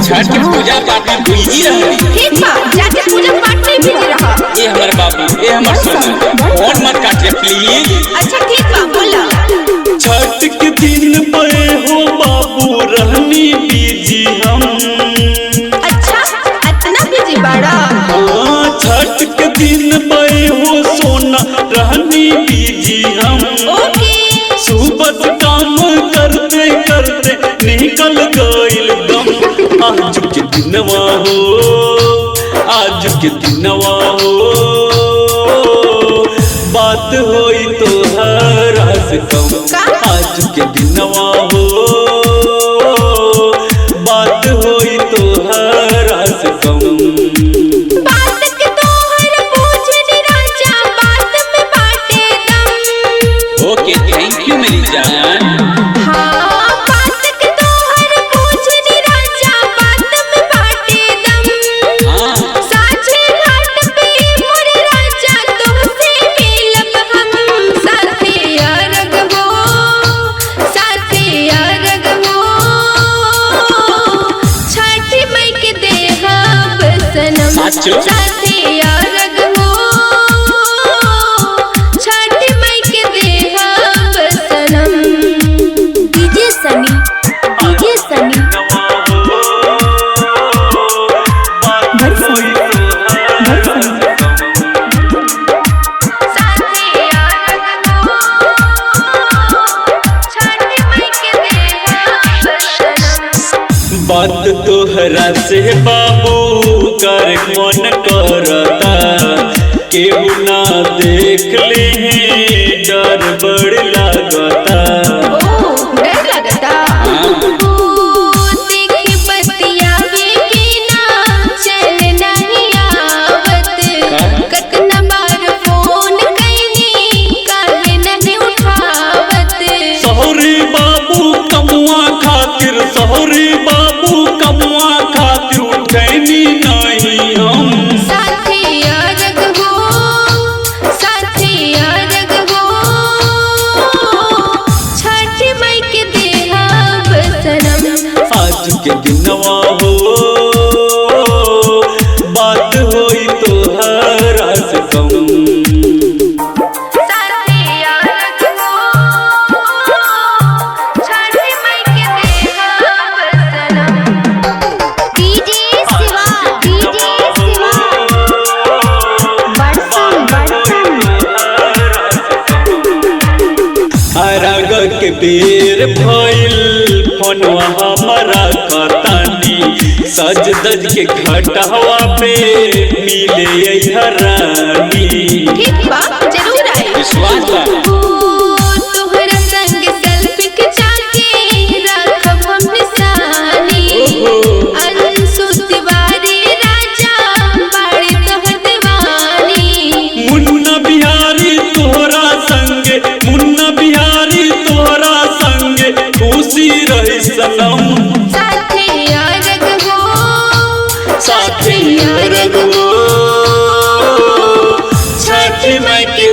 छठ के पूजा पाठ में बिजी रह। ठीक बा, जाके पूजा पाठ में बिजी रह। ये हमार बाबू, ये हमार सोना, फोन मत काटिए प्लीज। अच्छा ठीक बा, बोला। छठ के दिन पे हो बाबू रहनी बिजी हम। अच्छा, इतना बिजी बाड़ा? छठ के दिन पे हो सोना रहनी बिजी हम। ओके। सुबह काम करते करते निकल गइल दम। आज के दिनवा हो, आज के दिनवा हो, बात होई तो हरा से कम। आज के दिनवा हो, बात होई तो हरा से कम। बात के तोहर पूछनी राजा, बात में बाटे दम। ओके, थैंक यू मेरी जान। हाँ, बात के तोहर पूछनी राजा, बात में बाटे दम। हाँ, साझे घाट पे मोरे राजा, तुमसे मिलब हम। साथे अरग हो, साथे अरग हो, छठी मई के देहब सनम। साचो? साथे अरग हो, छठी मई के देहब सनम। डीजे सनी, डीजे सनी। बात तोहरा से बाबू कर मन करता, केहू ना देख ले डर बड़ लागता। डर लगता? देखी बतियावे के ना चल नहीं आवत। कतना बार फोन कैनी, काहे नहीं उठावत। सौरी बाबू कमुआ खातिर, सौरी बाबू कमुआ खातिर उठैनी नहीं हम। साथे अरग हो, साथे अरग हो, छठी मई के देहब सनम। आज के दिनवा हो, बात होई तो हरा से कम। साथे अरग हो, छठी मई के देहब सनम। DJ Shiva, DJ Shiva. बड़सन, बड़सन। अरग के बेर भइल फोनवा हमारा कतानी, सज दज के घटवा पे मिले हरानी। ठीक बा, जरूर आई। विश्वास बा। तोहरा संग सेल्फी खिंचा के रखब हम निशानी। अंशु तिवारी राजा, बाड़े तोहर दीवानी। मुन्ना बिहारी तोहरा संगे, मुन्ना बिहारी तोहरा संगे खुशी रही सनम। साथे अरग हो, साथी अरग हो, छठ मई के